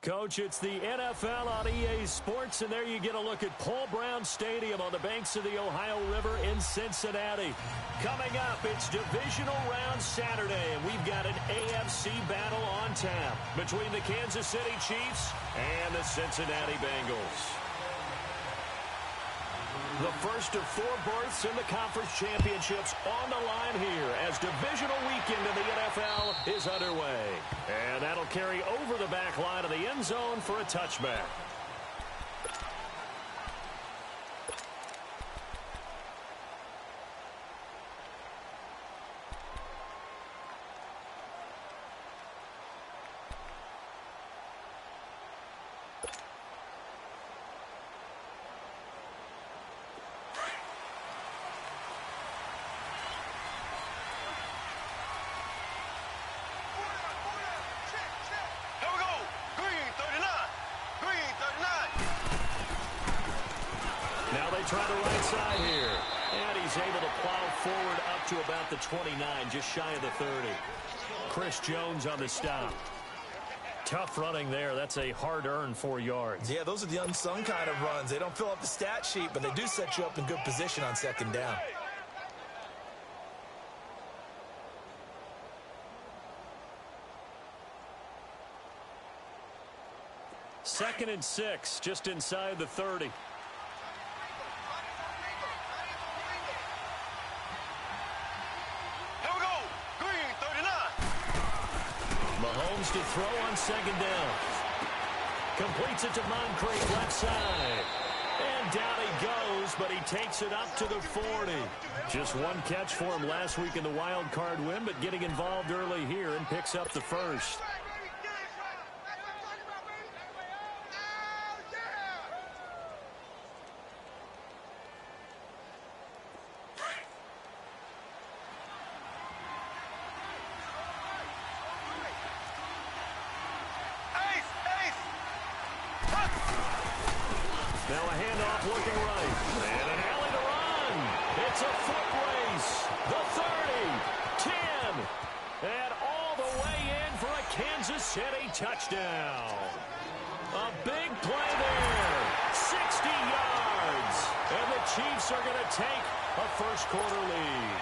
Coach, it's the NFL on EA Sports, and there you get a look at Paul Brown Stadium on the banks of the Ohio River in Cincinnati. Coming up, it's Divisional Round Saturday, and we've got an AFC battle on tap between the Kansas City Chiefs and the Cincinnati Bengals. The first of 4 berths in the conference championships on the line here as divisional weekend in the NFL is underway. And that'll carry over the back line of the end zone for a touchback. Try the right side here. And he's able to plow forward up to about the 29, just shy of the 30. Chris Jones on the stop. Tough running there. That's a hard-earned 4 yards. Yeah, those are the unsung kind of runs. They don't fill up the stat sheet, but they do set you up in good position on second down. Second and 6, just inside the 30. Mahomes to throw on second down. Completes it to Moncrief left side. And down he goes, but he takes it up to the 40. Just one catch for him last week in the wild card win, but getting involved early here and picks up the first. Now a handoff looking right. And an alley to run. It's a foot race. The 30, 10, and all the way in for a Kansas City touchdown. A big play there. 60 yards. And the Chiefs are going to take a first-quarter lead.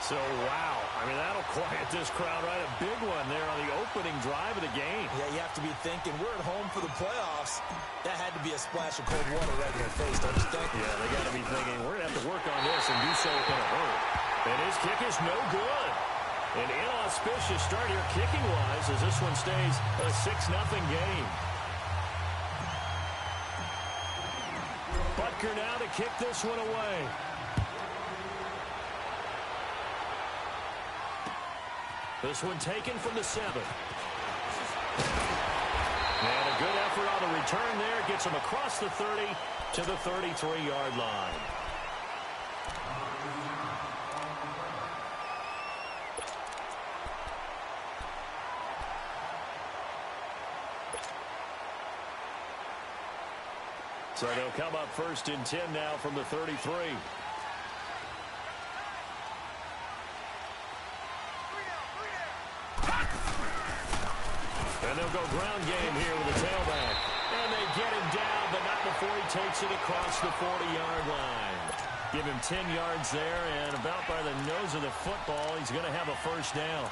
So, wow. I mean, that'll quiet this crowd right. A big one there on the opening drive of the game. Yeah, you have to be thinking, we're at home for the playoffs. That had to be a splash of cold water right in their face, don't you think? Yeah, they got to be thinking, we're going to have to work on this and do so in a hurry. And his kick is no good. An inauspicious start here kicking-wise as this one stays a 6-0 game. Butker now to kick this one away. This one taken from the 7. And a good effort on the return there. Gets him across the 30 to the 33-yard line. So they'll come up first and 10 now from the 33. And they'll go ground game here with the tailback. And they get him down, but not before he takes it across the 40-yard line. Give him 10 yards there, and about by the nose of the football, he's going to have a first down.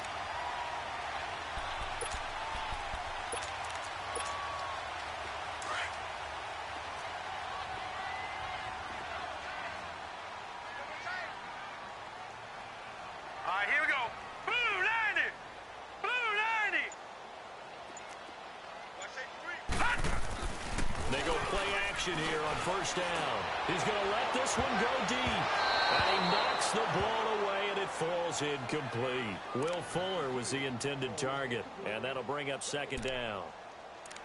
All right, here we go. Blue 90! Blue 90! They go play action here on first down. He's going to let this one go deep. And he knocks the ball away, and it falls incomplete. Will Fuller was the intended target, and that'll bring up second down.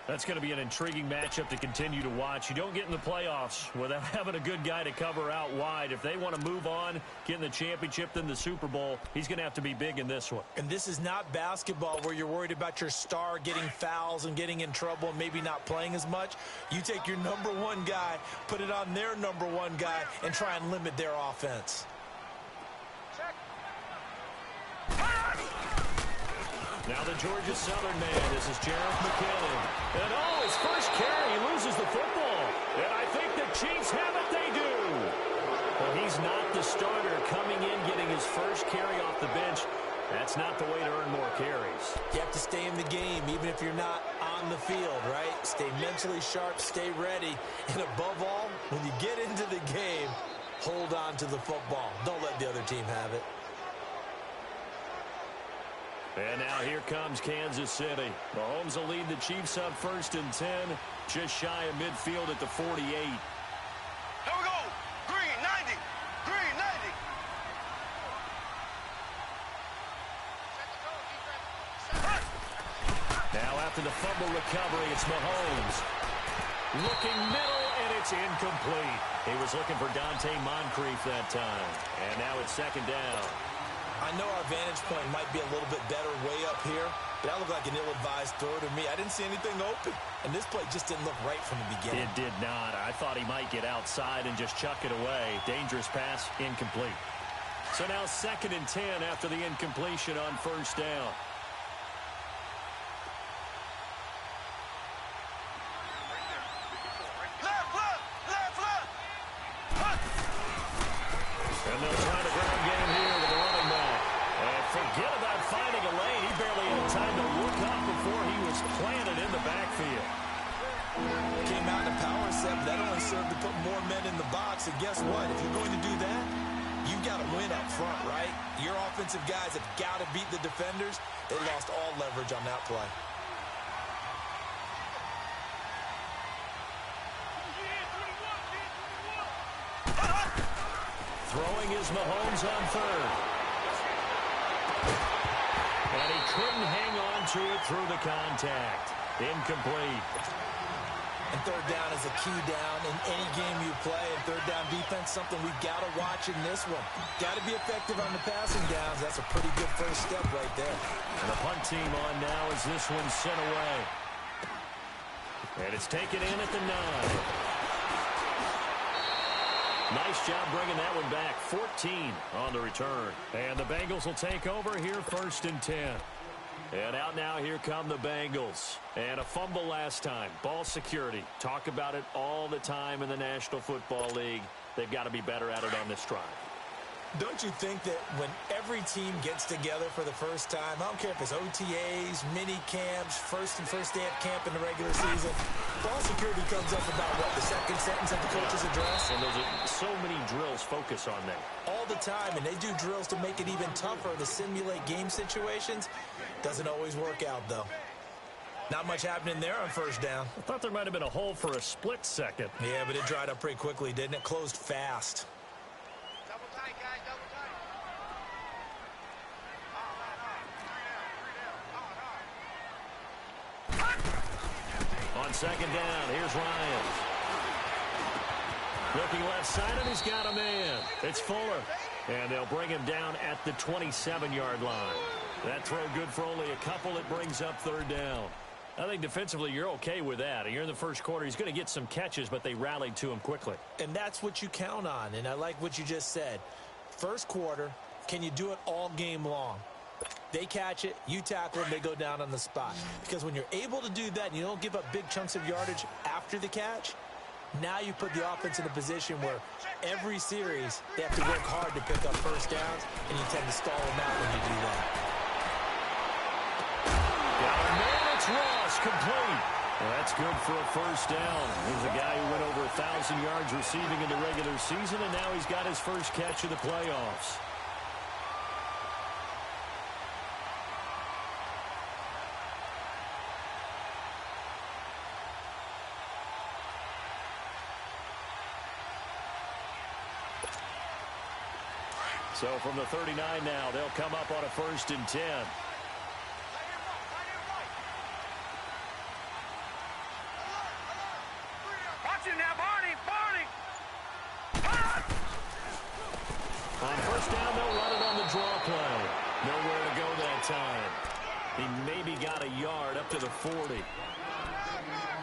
That's going to be an intriguing matchup to continue to watch. You don't get in the playoffs without having a good guy to cover out wide. If they want to move on, get in the championship, then the Super Bowl, he's going to have to be big in this one. And this is not basketball where you're worried about your star getting fouls and getting in trouble and maybe not playing as much. You take your number one guy, put it on their number one guy, and try and limit their offense. Now the Georgia Southern man. This is Jareth McKinnon. And his first carry, he loses the football. And I think the Chiefs have it. They do. Well, he's not the starter coming in, getting his first carry off the bench. That's not the way to earn more carries. You have to stay in the game, even if you're not on the field, right? Stay mentally sharp, stay ready. And above all, when you get into the game, hold on to the football. Don't let the other team have it. And now here comes Kansas City. Mahomes will lead the Chiefs up 1st and 10, just shy of midfield at the 48. Here we go. Green 90. Green 90. Now after the fumble recovery, it's Mahomes. Looking middle, and it's incomplete. He was looking for Dante Moncrief that time. And now it's 2nd down. I know our vantage point might be a little bit better way up here, but that looked like an ill-advised throw to me. I didn't see anything open, and this play just didn't look right from the beginning. It did not. I thought he might get outside and just chuck it away. Dangerous pass, incomplete. So now 2nd and 10 after the incompletion on 1st down. And they'll try the ground game here with the running back. And forget about finding a lane. He barely had time to look up before he was planted in the backfield. Came out in a power set, but that only served to put more men in the box. And guess what? If you're going to do that, you've got to win up front, right? Your offensive guys have got to beat the defenders. They lost all leverage on that play. Throwing is Mahomes on 3rd. And he couldn't hang on to it through the contact. Incomplete. And 3rd down is a key down in any game you play. And 3rd down defense, something we've got to watch in this one. Got to be effective on the passing downs. That's a pretty good first step right there. And the punt team on now as this one's sent away. And it's taken in at the 9. Nice job bringing that one back. 14 on the return. And the Bengals will take over here 1st and 10. And out now, here come the Bengals. And a fumble last time. Ball security. Talk about it all the time in the National Football League. They've got to be better at it on this drive. Don't you think that when every team gets together for the first time, I don't care if it's OTAs, mini camps, first day of camp in the regular season, ball security comes up about, what, the 2nd sentence of the coach's address? And there's so many drills focus on that. All the time, and they do drills to make it even tougher to simulate game situations. Doesn't always work out, though. Not much happening there on 1st down. I thought there might have been a hole for a split second. Yeah, but it dried up pretty quickly, didn't it? Closed fast. On 2nd down, here's Ryan. Looking left side, and he's got a man. It's Fuller. And they'll bring him down at the 27-yard line. That throw good for only a couple. It brings up 3rd down. I think defensively you're okay with that. You're in the first quarter. He's going to get some catches, but they rallied to him quickly. And that's what you count on, and I like what you just said. First quarter, can you do it all game long? They catch it, you tackle them, they go down on the spot. Because when you're able to do that and you don't give up big chunks of yardage after the catch, now you put the offense in a position where every series they have to work hard to pick up 1st downs, and you tend to stall them out when you do that. Got a man, it's Ross, complete. Well, that's good for a 1st down. He's a guy who went over 1,000 yards receiving in the regular season, and now he's got his first catch of the playoffs. So from the 39 now, they'll come up on a 1st and 10. Watch him now, Barney! On 1st down, they'll run it on the draw play. Nowhere to go that time. He maybe got a yard up to the 40.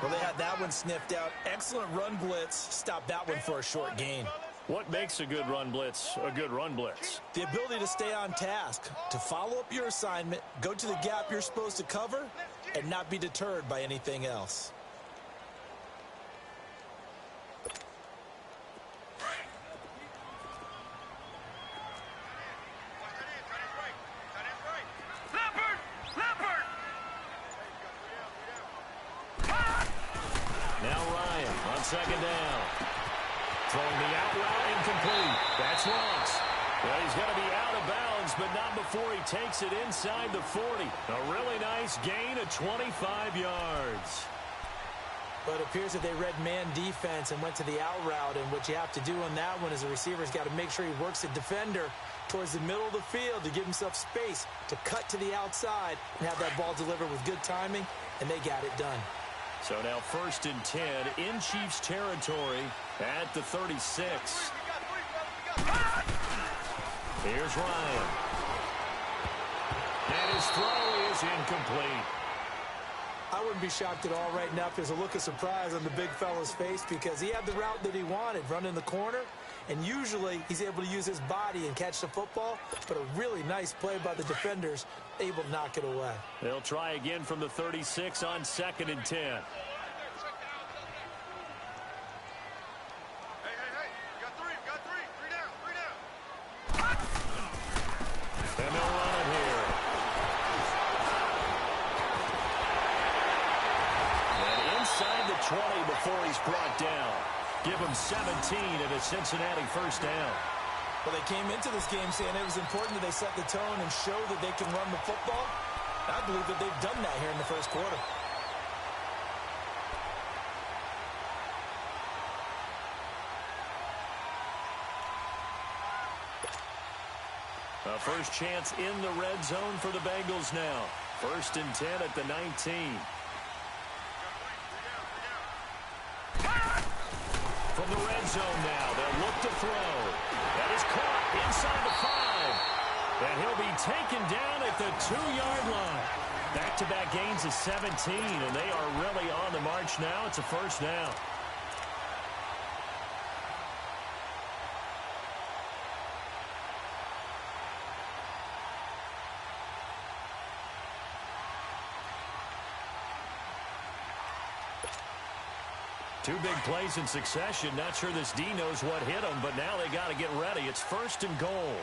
Well, they had that one sniffed out. Excellent run blitz. Stopped that one for a short gain. What makes a good run blitz a good run blitz? The ability to stay on task, to follow up your assignment, go to the gap you're supposed to cover, and not be deterred by anything else. Now Ryan on second down. Throwing the out route incomplete. That's Lawrence. Well, he's going to be out of bounds, but not before he takes it inside the 40. A really nice gain of 25 yards. But it appears that they read man defense and went to the out route, and what you have to do on that one is the receiver's got to make sure he works the defender towards the middle of the field to give himself space to cut to the outside and have that ball delivered with good timing, and they got it done. So now 1st and 10 in Chiefs territory at the 36. Here's Ryan. And his throw is incomplete. I wouldn't be shocked at all right now if there's a look of surprise on the big fella's face, because he had the route that he wanted, running the corner, and usually he's able to use his body and catch the football, but a really nice play by the defenders, able to knock it away. They'll try again from the 36 on 2nd and 10. And they'll run it here. And inside the 20 before he's brought down. Give him 17 at a Cincinnati 1st down. Well, they came into this game saying it was important that they set the tone and show that they can run the football. I believe that they've done that here in the 1st quarter. A first chance in the red zone for the Bengals now. 1st and 10 at the 19. From the red zone now, they'll look to throw. That is caught inside the 5. And he'll be taken down at the 2-yard line. Back-to-back gains of 17, and they are really on the march now. It's a 1st down. Two big plays in succession. Not sure this D knows what hit him, but now they got to get ready. It's 1st and goal.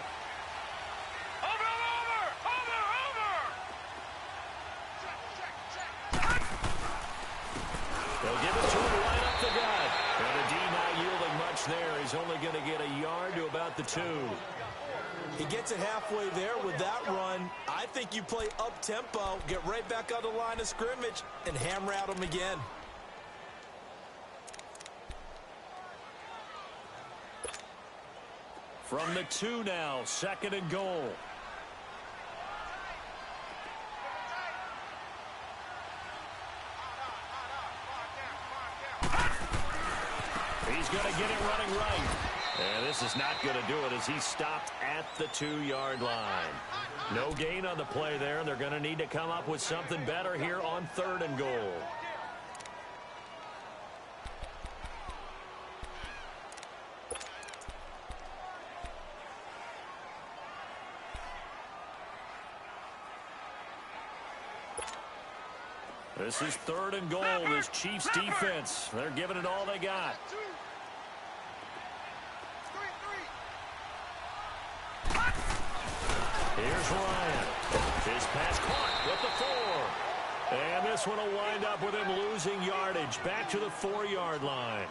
They'll give it to him right up the gut. And the D not yielding much there. He's only going to get a yard to about the 2. He gets it halfway there with that run. I think you play up-tempo, get right back on the line of scrimmage, and hammer at him again. From the 2 now, 2nd and goal. He's going to get it running right. And this is not going to do it as he stopped at the 2-yard line. No gain on the play there. They're going to need to come up with something better here on 3rd and goal. This is 3rd and goal. This Chiefs defense, they're giving it all they got. Here's Ryan. His pass caught with the 4. And this one will wind up with him losing yardage back to the 4-yard line.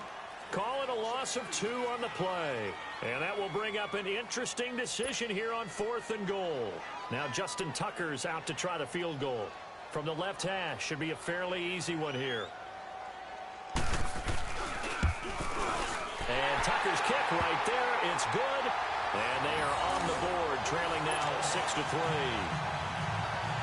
Call it a loss of 2 on the play. And that will bring up an interesting decision here on 4th and goal. Now Justin Tucker's out to try the field goal. From the left hash, should be a fairly easy one here. And Tucker's kick right there. It's good. And they are on the board, trailing now 6-3.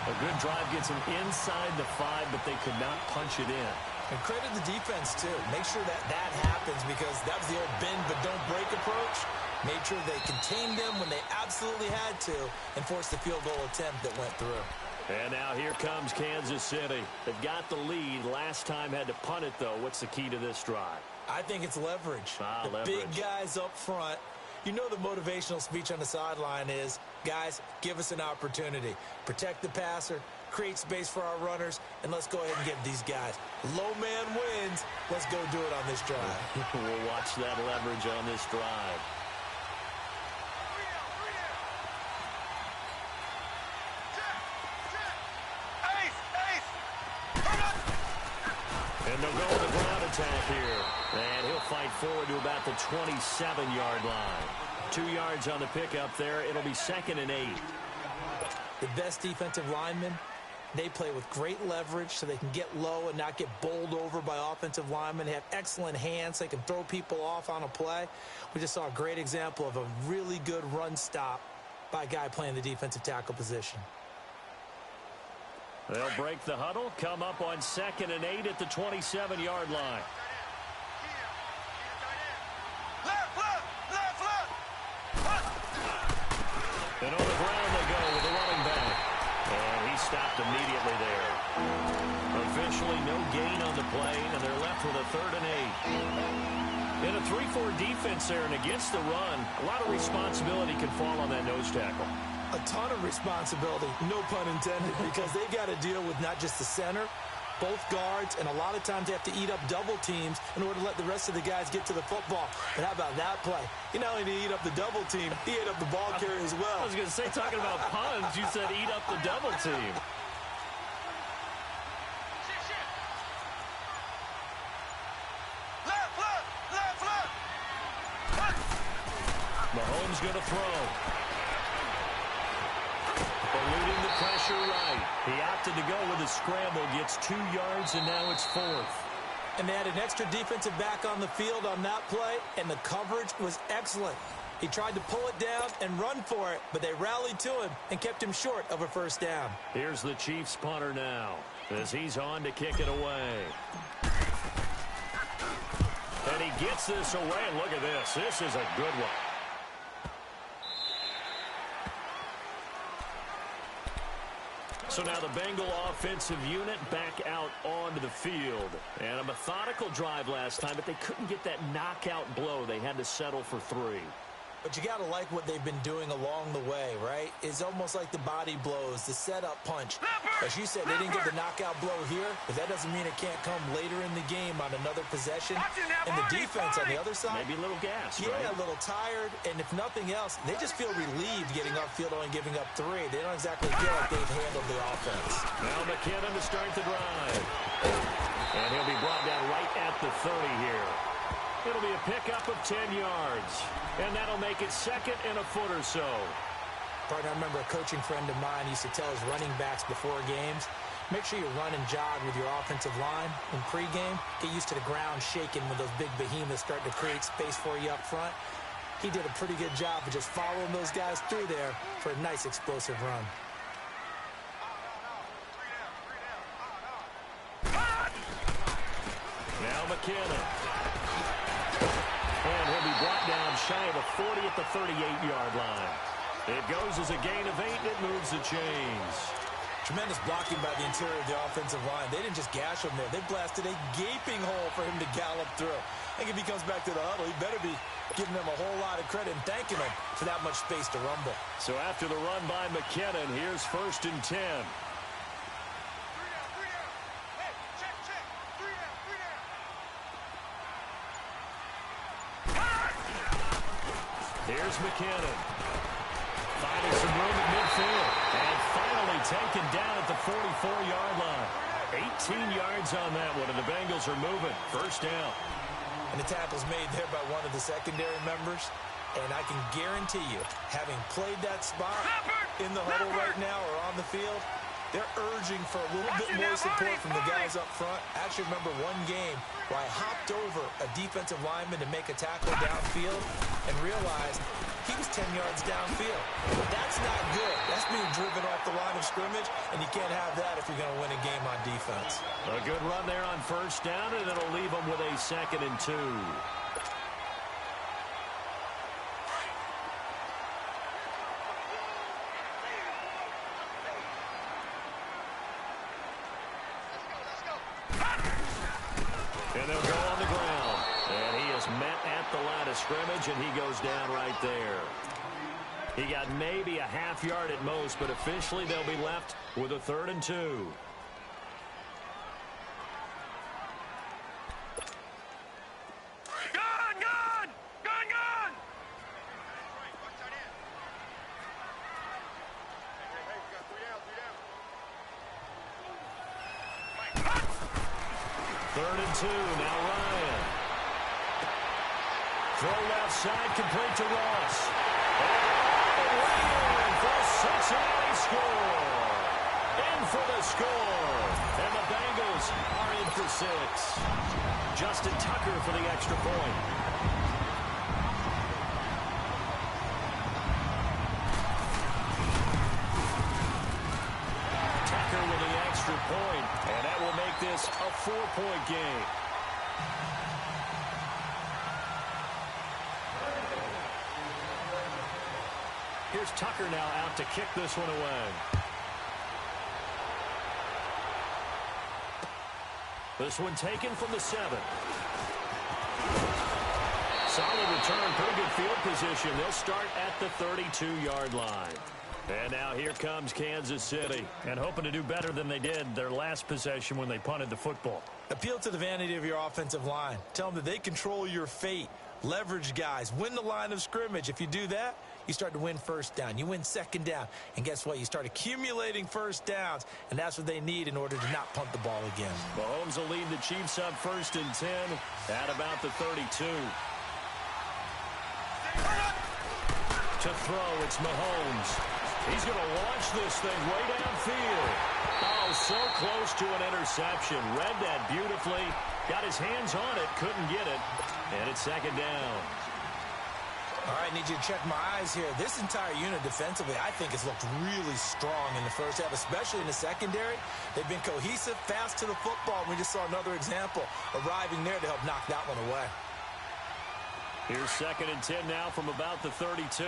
A good drive gets them inside the 5, but they could not punch it in. And credit the defense, too. Make sure that that happens, because that was the old bend but don't break approach. Made sure they contained them when they absolutely had to and forced the field goal attempt that went through. And now here comes Kansas City. They've got the lead. Last time had to punt it, though. What's the key to this drive? I think it's leverage. The leverage. Big guys up front. You know the motivational speech on the sideline is, guys, give us an opportunity. Protect the passer, create space for our runners, and let's go ahead and get these guys. Low man wins. Let's go do it on this drive. We'll watch that leverage on this drive. And they'll go with a ground attack here. And he'll fight forward to about the 27-yard line. 2 yards on the pickup there. It'll be 2nd and 8. The best defensive linemen, they play with great leverage so they can get low and not get bowled over by offensive linemen. They have excellent hands. So they can throw people off on a play. We just saw a great example of a really good run stop by a guy playing the defensive tackle position. They'll break the huddle, come up on 2nd and 8 at the 27-yard line. And on the ground they go with the running back. And he stopped immediately there. Officially no gain on the play, and they're left with a 3rd and 8. In a 3-4 defense there and against the run, a lot of responsibility can fall on that nose tackle. A ton of responsibility, no pun intended, because they've got to deal with not just the center, both guards, and a lot of times they have to eat up double teams in order to let the rest of the guys get to the football. But how about that play? He not only did he eat up the double team, he ate up the ball carrier as well. I was going to say, talking about puns, you said eat up the double team. Mahomes going to throw. Eluding the pressure right. He opted to go with a scramble, gets 2 yards, and now it's 4th. And they had an extra defensive back on the field on that play, and the coverage was excellent. He tried to pull it down and run for it, but they rallied to him and kept him short of a 1st down. Here's the Chiefs punter now as he's on to kick it away. And he gets this away, and look at this. This is a good one. So now the Bengal offensive unit back out onto the field. And a methodical drive last time, but they couldn't get that knockout blow. They had to settle for 3. But you got to like what they've been doing along the way, right? It's almost like the body blows, the setup punch. As you said, they didn't get the knockout blow here, but that doesn't mean it can't come later in the game on another possession. And the defense on the other side, maybe a little gas, yeah, right? A little tired. And if nothing else, they just feel relieved getting upfield only giving up 3. They don't exactly feel like they've handled the offense. Now McKinnon to start the drive. And he'll be brought down right at the 30 here. It'll be a pickup of 10 yards. And that'll make it 2nd and a foot or so. Partner, I remember a coaching friend of mine used to tell his running backs before games, make sure you run and jog with your offensive line in pregame. Get used to the ground shaking when those big behemoths start to create space for you up front. He did a pretty good job of just following those guys through there for a nice explosive run. Now McKinnon. And he'll be brought down shy of the 40 at the 38-yard line. It goes as a gain of 8, and it moves the chains. Tremendous blocking by the interior of the offensive line. They didn't just gash him there. They blasted a gaping hole for him to gallop through. I think if he comes back to the huddle, he better be giving them a whole lot of credit and thanking them for that much space to rumble. So after the run by McKinnon, here's 1st and 10. Here's McKinnon. Finding some room at midfield. And finally taken down at the 44-yard line. 18 yards on that one, and the Bengals are moving. 1st down. And the tackle's made there by one of the secondary members. And I can guarantee you, having played that spot in the huddle right now or on the field, they're urging for a little bit more support from the guys up front. I actually remember one game where I hopped over a defensive lineman to make a tackle downfield and realized he was 10 yards downfield. That's not good. That's being driven off the line of scrimmage, and you can't have that if you're going to win a game on defense. A good run there on 1st down, and it'll leave them with a 2nd and 2. And they'll go on the ground. the line of scrimmage, and he goes down right there. He got maybe a half yard at most, but officially they'll be left with a 3rd and 2. Gun! Gun! Gun! Gun! Third and 2, now Ryan. Throw left side, complete to Ross. And for Cincinnati score. In for the score. And the Bengals are in for 6. Justin Tucker for the extra point. Tucker with the extra point, and that will make this a 4-point game. Here's Tucker now out to kick this one away. This one taken from the 7. Solid return, pretty good field position. They'll start at the 32-yard line. And now here comes Kansas City. And hoping to do better than they did their last possession when they punted the football. Appeal to the vanity of your offensive line. Tell them that they control your fate. Leverage guys. Win the line of scrimmage. If you do that, you start to win first down. You win 2nd down. And guess what? You start accumulating first downs. And that's what they need in order to not punt the ball again. Mahomes will lead the Chiefs up 1st and 10 at about the 32. To throw, it's Mahomes. He's going to launch this thing way downfield. Oh, so close to an interception. Read that beautifully. Got his hands on it, couldn't get it. And it's 2nd down. All right, need you to check my eyes here. This entire unit defensively, I think, has looked really strong in the first half, especially in the secondary. They've been cohesive, fast to the football. We just saw another example arriving there to help knock that one away. Here's 2nd and 10 now from about the 32.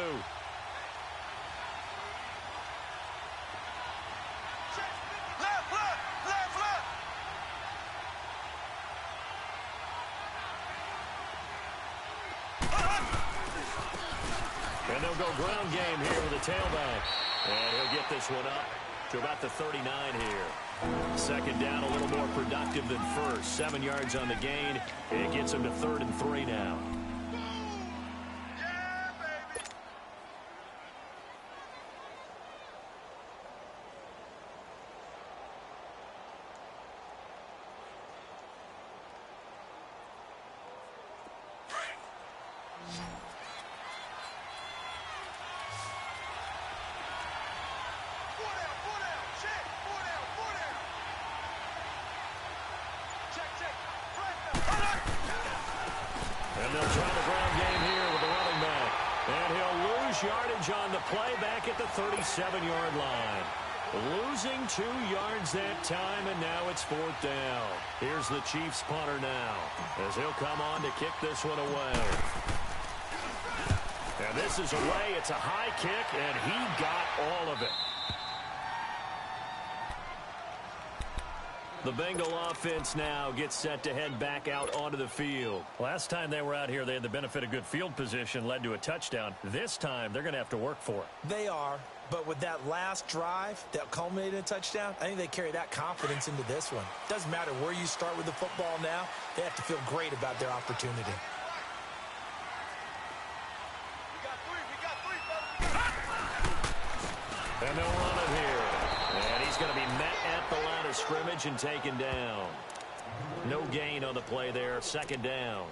And they'll go ground game here with a tailback. And he'll get this one up to about the 39 here. 2nd down, a little more productive than first. 7 yards on the gain. It gets him to 3rd and 3 now. They'll try the ground game here with the running back. And he'll lose yardage on the play back at the 37-yard line. Losing 2 yards that time, and now it's 4th down. Here's the Chiefs punter now, as he'll come on to kick this one away. And this is away. It's a high kick, and he got all of it. The Bengal offense now gets set to head back out onto the field. Last time they were out here, they had the benefit of good field position, led to a touchdown. This time, they're going to have to work for it. They are, but with that last drive that culminated in a touchdown, I think they carry that confidence into this one. Doesn't matter where you start with the football now, they have to feel great about their opportunity. And they'll run it here. And he's going to be met at the line of scrimmage and taken down. No gain on the play there. 2nd down.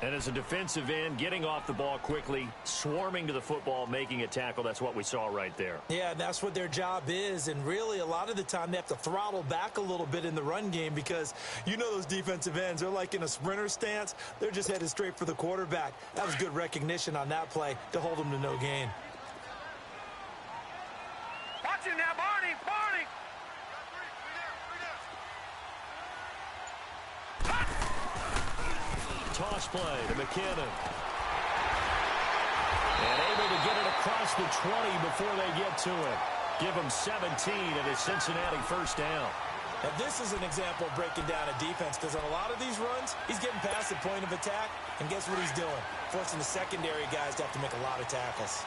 And as a defensive end, getting off the ball quickly, swarming to the football, making a tackle, that's what we saw right there. Yeah, that's what their job is. And really, a lot of the time, they have to throttle back a little bit in the run game because you know those defensive ends, they're like in a sprinter stance. They're just headed straight for the quarterback. That was good recognition on that play to hold them to no gain. Watch it now, Barney! Barney! Toss play to McKinnon. And able to get it across the 20 before they get to it. Give them 17 at a Cincinnati 1st down. Now, this is an example of breaking down a defense because on a lot of these runs, he's getting past the point of attack, and guess what he's doing? Forcing the secondary guys to have to make a lot of tackles.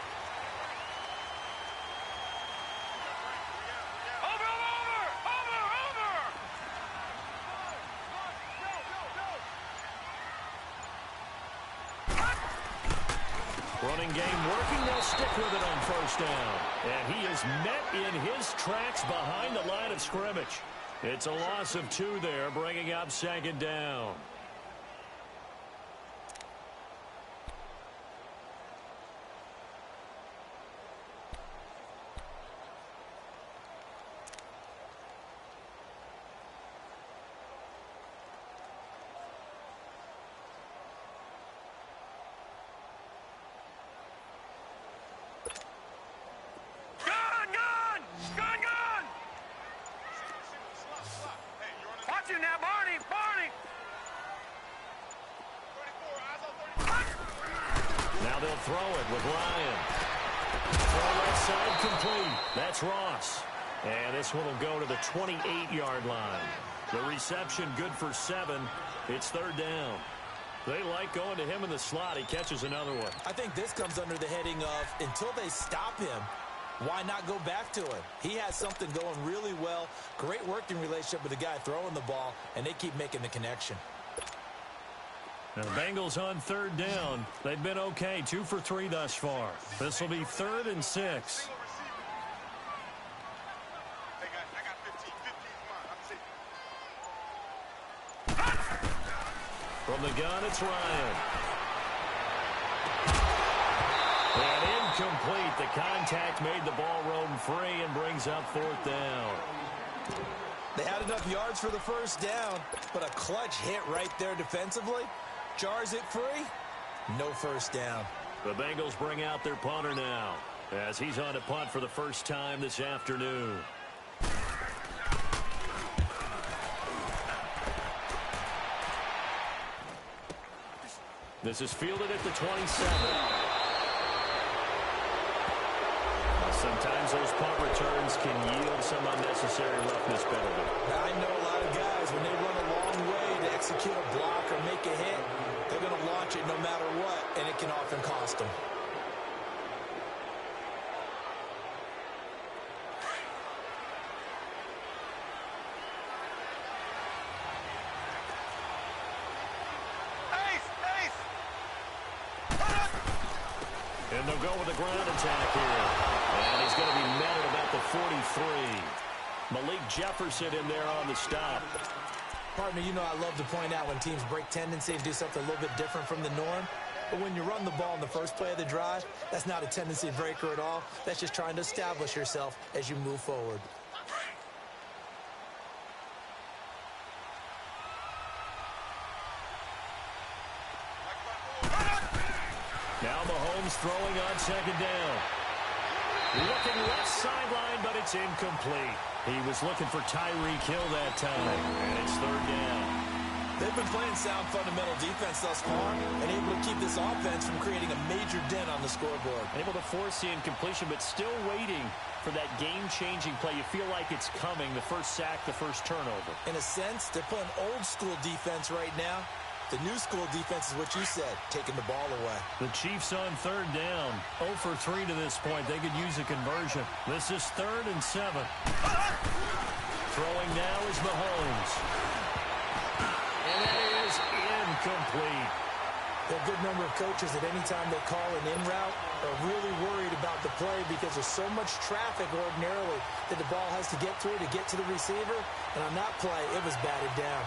Running game working. They'll stick with it on first down. And he is met in his tracks behind the line of scrimmage. It's a loss of 2 there, bringing up second down. Now, Barney! Now they'll throw it with Ryan. Throw left side complete. That's Ross. And this one will go to the 28-yard line. The reception good for 7. It's third down. They like going to him in the slot. He catches another one. I think this comes under the heading of until they stop him, why not go back to it? He has something going really well. Great working relationship with the guy throwing the ball, and they keep making the connection. Now the Bengals on third down. They've been okay, 2 for 3 thus far. This will be 3rd and 6. From the gun, it's Ryan. And incomplete. The contact made the ball roam free and brings up 4th down. They had enough yards for the first down, but a clutch hit right there defensively. Jars it free. No first down. The Bengals bring out their punter now as he's on to punt for the first time this afternoon. This is fielded at the 27. Sometimes those punt returns can yield some unnecessary roughness penalty. I know a lot of guys, when they run a long way to execute a block or make a hit, they're going to launch it no matter what, and it can often cost them. And they'll go with the ground attack here. And he's going to be met at about the 43. Malik Jefferson in there on the stop. Partner, you know I love to point out when teams break tendency and do something a little bit different from the norm. But when you run the ball in the first play of the drive, that's not a tendency breaker at all. That's just trying to establish yourself as you move forward. Now Mahomes throwing on second down. Looking left sideline, but it's incomplete. He was looking for Tyreek Hill that time, and it's third down. They've been playing sound fundamental defense thus far and able to keep this offense from creating a major dent on the scoreboard. Able to force the incompletion, but still waiting for that game-changing play. You feel like it's coming, the first sack, the first turnover. In a sense, they're playing old-school defense right now. The new school defense is what you said, taking the ball away. The Chiefs on third down. 0 for 3 to this point. They could use a conversion. This is 3rd and 7. Throwing now is Mahomes. And that is incomplete. There are a good number of coaches that any time they call an in route are really worried about the play because there's so much traffic ordinarily that the ball has to get through to get to the receiver. And on that play, it was batted down.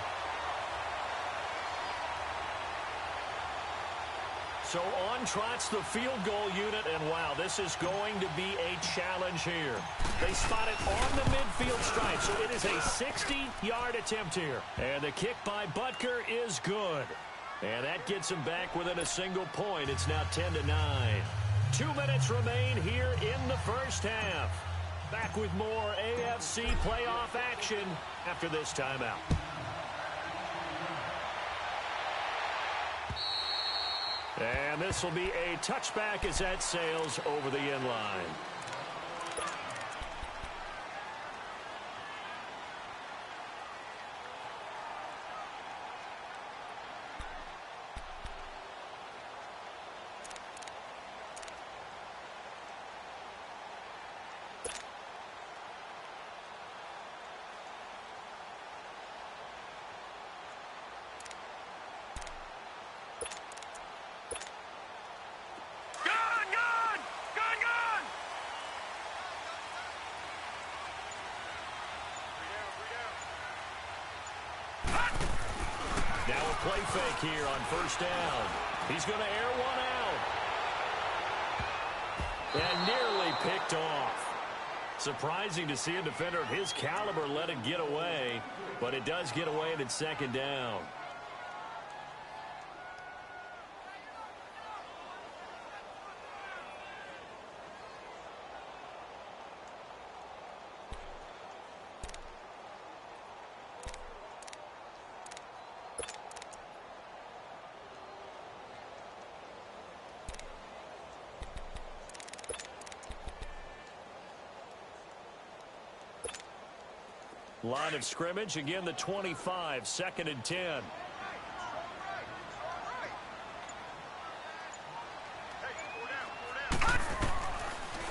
So on trots the field goal unit, and wow, this is going to be a challenge here. They spot it on the midfield stripe, so it is a 60-yard attempt here. And the kick by Butker is good. And that gets him back within a single point. It's now 10-9. 2 minutes remain here in the first half. Back with more AFC playoff action after this timeout. And this will be a touchback as that sails over the end line. Now a play fake here on first down. He's going to air one out. And nearly picked off. Surprising to see a defender of his caliber let it get away, but it does get away and it's second down. Line of scrimmage, again the 25, 2nd and 10.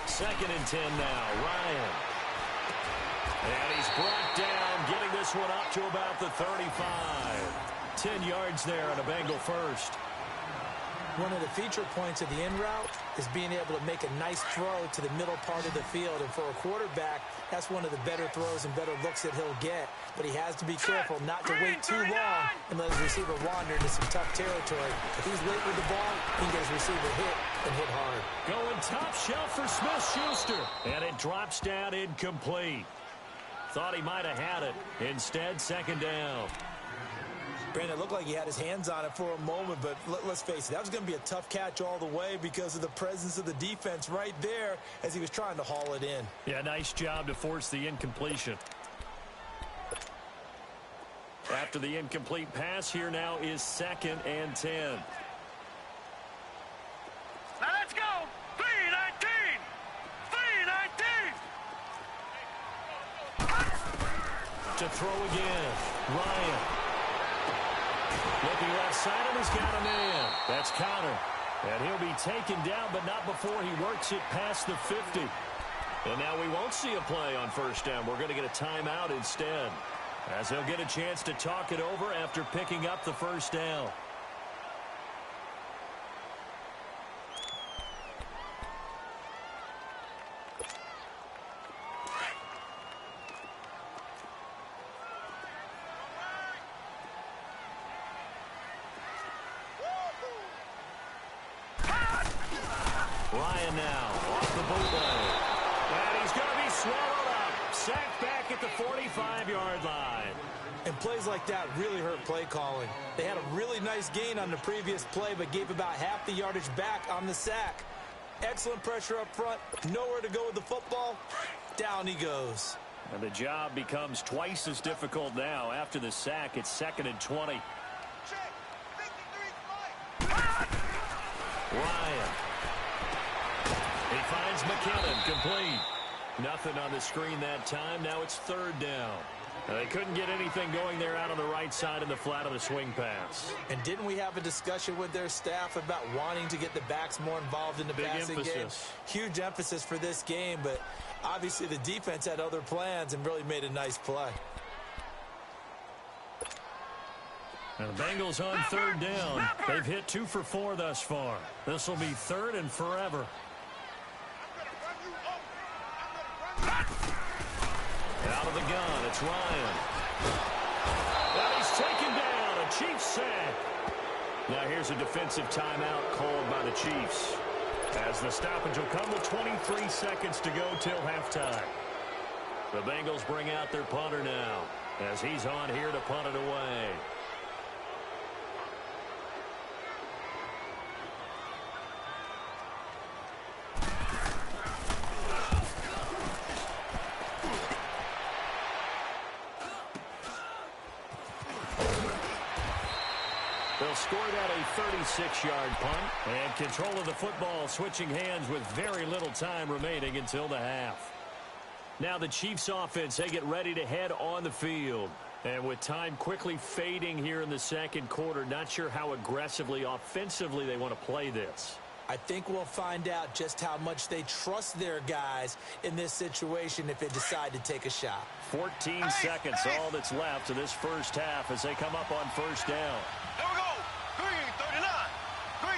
Second and 10 now, Ryan. And he's brought down, getting this one up to about the 35. 10 yards there on a Bengal first. One of the feature points of the in route is being able to make a nice throw to the middle part of the field. And for a quarterback, that's one of the better throws and better looks that he'll get. But he has to be careful not to wait too long and let his receiver wander into some tough territory. If he's late with the ball, he can get his receiver hit and hit hard. Going top shelf for Smith-Schuster. And it drops down incomplete. Thought he might have had it. Instead, second down. Brandon, it looked like he had his hands on it for a moment, but let's face it, that was going to be a tough catch all the way because of the presence of the defense right there as he was trying to haul it in. Yeah, nice job to force the incompletion. After the incomplete pass, here now is 2nd and 10. Now let's go. 3-19. 3-19. To throw again, Ryan. Looking left side, and he's got a man. That's Connor. And he'll be taken down, but not before he works it past the 50. And now we won't see a play on first down. We're going to get a timeout instead, as he'll get a chance to talk it over after picking up the first down. Ryan now off the bootleg. And he's going to be swallowed up. Sacked back at the 45-yard line. And plays like that really hurt play calling. They had a really nice gain on the previous play, but gave about half the yardage back on the sack. Excellent pressure up front. Nowhere to go with the football. Down he goes. And the job becomes twice as difficult now. After the sack, it's 2nd and 20. Ryan. He finds McKinnon, complete. Nothing on the screen that time. Now it's 3rd down. They couldn't get anything going there out on the right side in the flat of the swing pass. And didn't we have a discussion with their staff about wanting to get the backs more involved in the passing game? Huge emphasis for this game, but obviously the defense had other plans and really made a nice play. And the Bengals on 3rd down. They've hit 2 for 4 thus far. This will be 3rd and forever. Out of the gun, it's Ryan. And he's taken down, a Chiefs sack. Now here's a defensive timeout called by the Chiefs, as the stoppage will come with 23 seconds to go till halftime. The Bengals bring out their punter now, as he's on here to punt it away. They'll score that a 36-yard punt, and control of the football switching hands with very little time remaining until the half. Now the Chiefs offense, they get ready to head on the field. And with time quickly fading here in the second quarter, not sure how aggressively, offensively they want to play this. I think we'll find out just how much they trust their guys in this situation if they decide to take a shot. 14 seconds, all that's left to this first half as they come up on first down. There we go. 3-39. 3-39.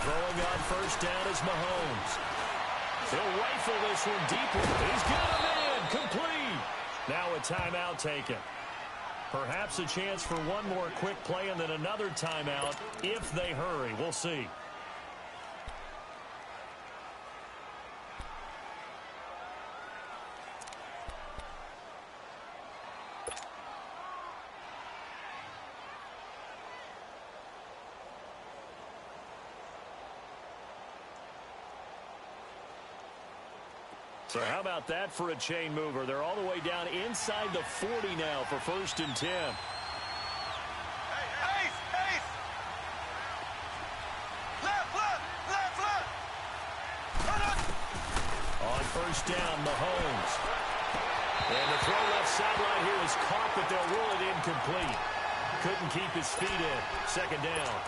Throwing on first down is Mahomes. He'll rifle this one deeper. He's got a man complete. Now a timeout taken. Perhaps a chance for one more quick play and then another timeout if they hurry. We'll see. So how about that for a chain mover? They're all the way down inside the 40 now for 1st and 10. On 1st down, Mahomes. And the throw left sideline here is caught, but they'll rule it incomplete. Couldn't keep his feet in. 2nd down.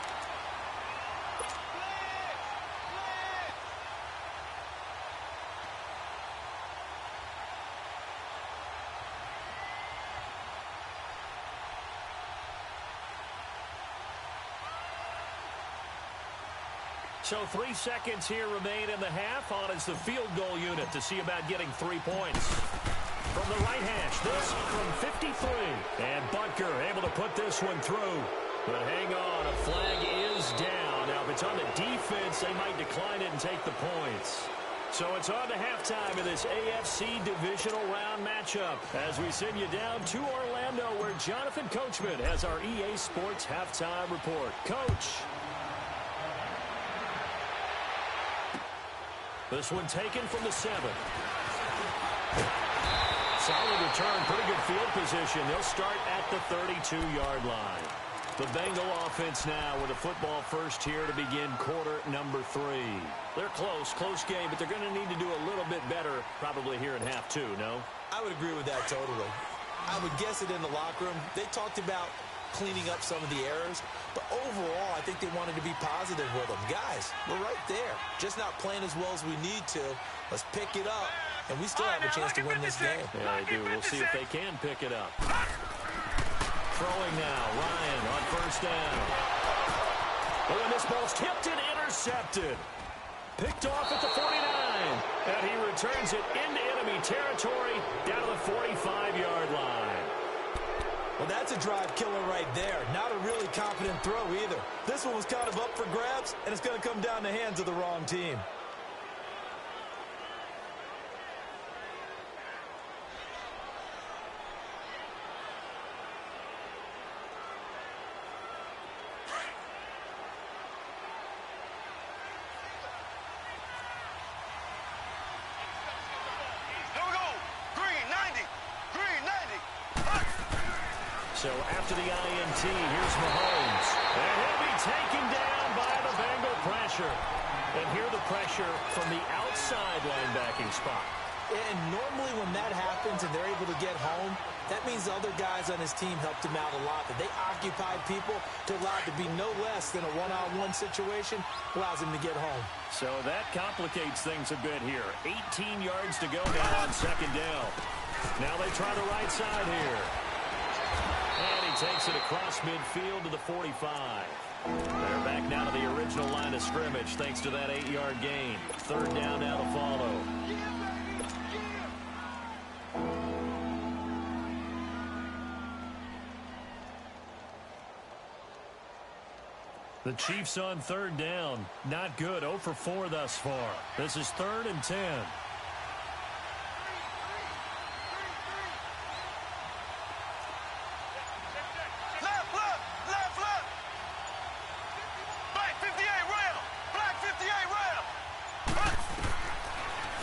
So 3 seconds here remain in the half. On is the field goal unit to see about getting 3 points. From the right hash, this from 53. And Butker able to put this one through. But hang on, a flag is down. Now, if it's on the defense, they might decline it and take the points. So it's on to halftime of this AFC Divisional Round matchup as we send you down to Orlando where Jonathan Coachman has our EA Sports Halftime Report. Coach. This one taken from the 7. Solid return, pretty good field position. They'll start at the 32-yard line. The Bengal offense now with a football first here to begin quarter number 3. They're close game, but they're going to need to do a little bit better probably here in half 2, no? I would agree with that totally. I would guess it in the locker room. They talked about cleaning up some of the errors, but overall, I think they wanted to be positive with them. Guys, we're right there. Just not playing as well as we need to. Let's pick it up, and we still have a chance to win this game. Yeah, they do. We'll see if they can pick it up. Throwing now, Ryan on 1st down. Oh, and this ball's tipped and intercepted. Picked off at the 49, and he returns it into enemy territory down to the 45-yard line. Well, that's a drive killer right there. Not a really confident throw either. This one was kind of up for grabs, and it's going to come down the hands of the wrong team. So after the INT, here's Mahomes. And he'll be taken down by the Bengal pressure. And here the pressure from the outside linebacking spot. And normally when that happens and they're able to get home, that means the other guys on his team helped him out a lot. That they occupied people to allow it to be no less than a one-on-one situation, allows him to get home. So that complicates things a bit here. 18 yards to go now on 2nd down. Now they try the right side here. And he takes it across midfield to the 45. They're back now to the original line of scrimmage thanks to that 8-yard gain. 3rd down now to follow. The Chiefs on 3rd down. Not good. 0 for 4 thus far. This is 3rd and 10.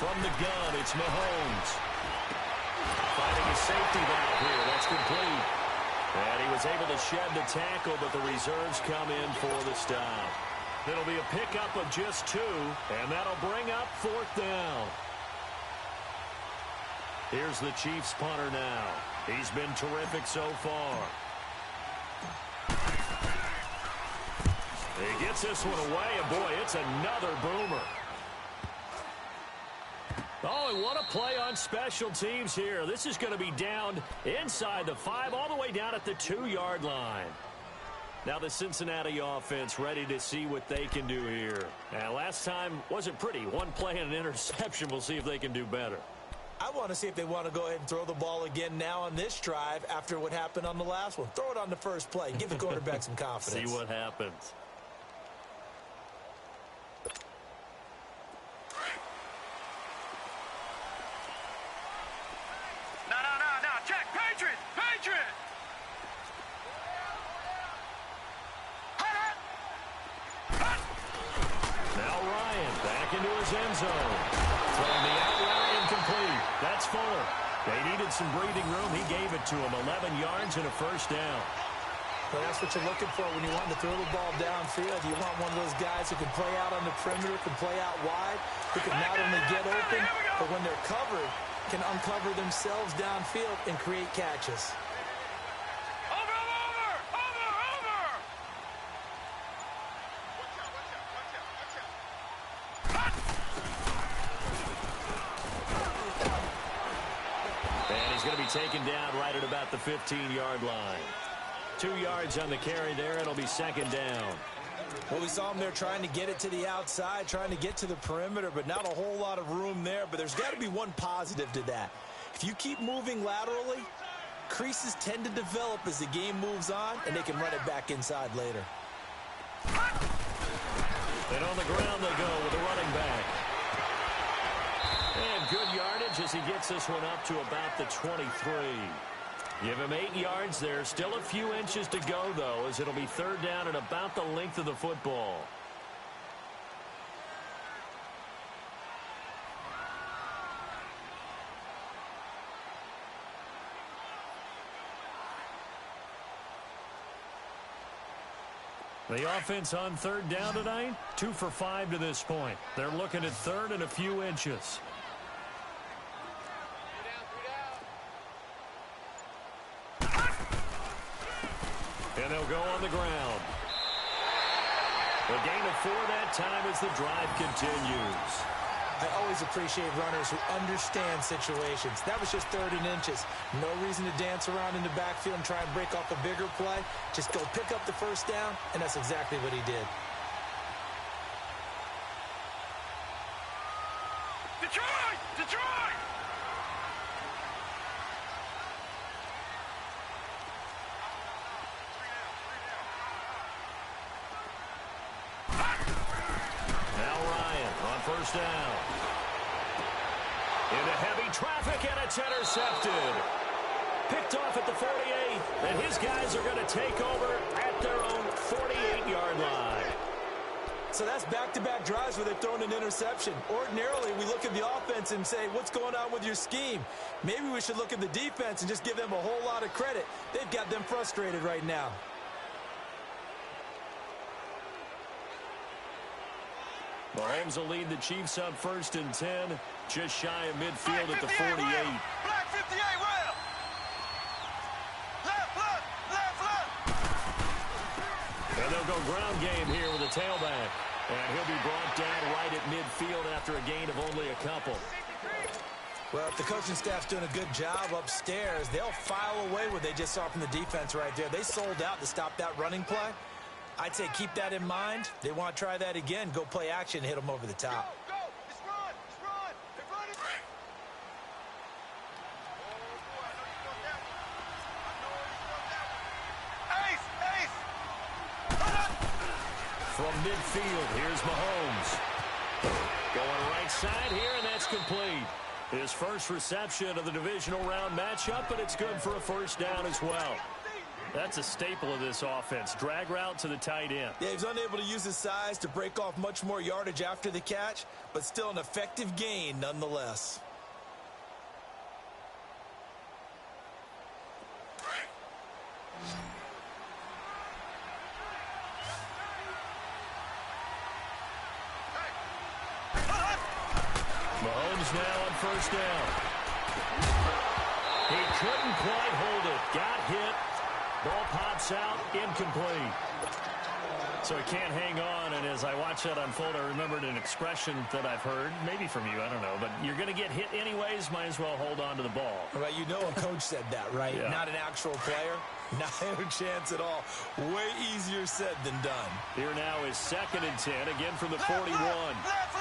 From the gun, it's Mahomes. Finding a safety valve here. That's complete. And he was able to shed the tackle, but the reserves come in for the stop. It'll be a pickup of just 2, and that'll bring up 4th down. Here's the Chiefs punter now. He's been terrific so far. He gets this one away, and boy, it's another boomer. Oh, and what a play on special teams here. This is going to be down inside the 5, all the way down at the 2-yard line. Now the Cincinnati offense ready to see what they can do here. And last time wasn't pretty. One play and an interception. We'll see if they can do better. I want to see if they want to go ahead and throw the ball again now on this drive after what happened on the last one. Throw it on the first play. Give the quarterback some confidence. See what happens. No. Check. Patriot. Now Ryan back into his end zone. Throwing the out route incomplete. That's Fuller. They needed some breathing room. He gave it to him. 11 yards and a first down. Well, that's what you're looking for when you want to throw the ball downfield. You want one of those guys who can play out on the perimeter, can play out wide, who can not only get open, but when they're covered, can uncover themselves downfield and create catches. Over. And he's going to be taken down right at about the 15-yard line. 2 yards on the carry there. It'll be second down. Well, we saw him there trying to get it to the outside, trying to get to the perimeter, but not a whole lot of room there. But there's got to be one positive to that. If you keep moving laterally, creases tend to develop as the game moves on, and they can run it back inside later. And on the ground they go with the running back. And good yardage as he gets this one up to about the 23. Give him 8 yards there. Still a few inches to go, though, as it'll be third down and about the length of the football. The offense on third down tonight, 2 for 5 to this point. They're looking at third and a few inches. And they'll go on the ground. A gain of 4 that time as the drive continues. I always appreciate runners who understand situations. That was just 3rd and inches. No reason to dance around in the backfield and try and break off a bigger play. Just go pick up the first down, and that's exactly what he did. Detroit! Now Ryan on first down. Into heavy traffic, and it's intercepted. Picked off at the 48, and his guys are going to take over at their own 48-yard line. So that's back-to-back drives where they've thrown an interception. Ordinarily, we look at the offense and say, what's going on with your scheme? Maybe we should look at the defense and just give them a whole lot of credit. They've got them frustrated right now. Mahomes will lead the Chiefs on 1st and 10, just shy of midfield at the 48. Black 58, rail. Left. And they'll go ground game here with a tailback. And he'll be brought down right at midfield after a gain of only a couple. Well, if the coaching staff's doing a good job upstairs, they'll file away what they just saw from the defense right there. They sold out to stop that running play. I'd say keep that in mind. They want to try that again. Go play action, hit them over the top. Go. It's run. They're running. Ace. From midfield, here's Mahomes. Going right side here, and that's complete. His first reception of the divisional round matchup, but it's good for a first down as well. That's a staple of this offense. Drag route to the tight end. Yeah, he's unable to use his size to break off much more yardage after the catch, but still an effective gain nonetheless. Mahomes now on first down. He couldn't quite hold it. Got hit. Ball pops out, incomplete. So he can't hang on, and as I watch that unfold, I remembered an expression that I've heard, maybe from you, I don't know, but you're going to get hit anyways, might as well hold on to the ball. Right, you know a coach said that, right? Yeah. Not an actual player. Not a chance at all. Way easier said than done. Here now is 2nd and 10, again from the 41. Left.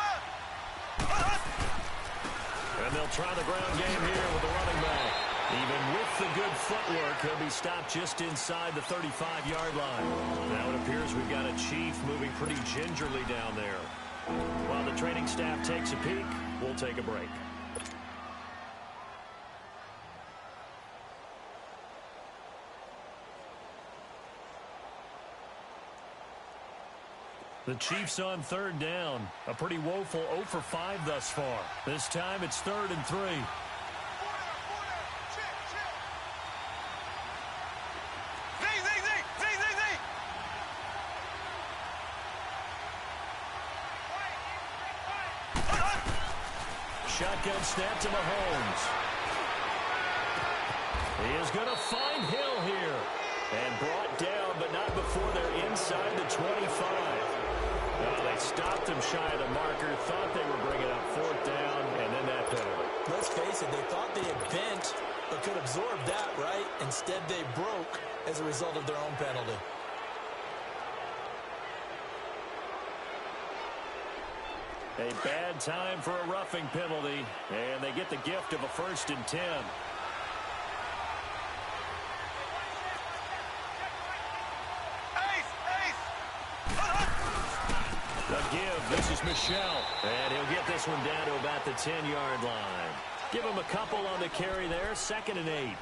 And they'll try the ground game here with the running back. Even with the good footwork, he'll be stopped just inside the 35-yard line. Now it appears we've got a Chief moving pretty gingerly down there. While the training staff takes a peek, we'll take a break. The Chiefs on third down. A pretty woeful 0 for 5 thus far. This time it's 3rd and 3. Shotgun snap to Mahomes. He is going to find Hill here. And brought down, but not before they're inside the 25. Well, they stopped him shy of the marker, thought they were bringing up 4th down, and then that penalty. Let's face it, they thought they had bent, but could absorb that, right? Instead, they broke as a result of their own penalty. A bad time for a roughing penalty, and they get the gift of a 1st and 10. The give, this is Michelle, and he'll get this one down to about the 10-yard line. Give him a couple on the carry there, 2nd and 8.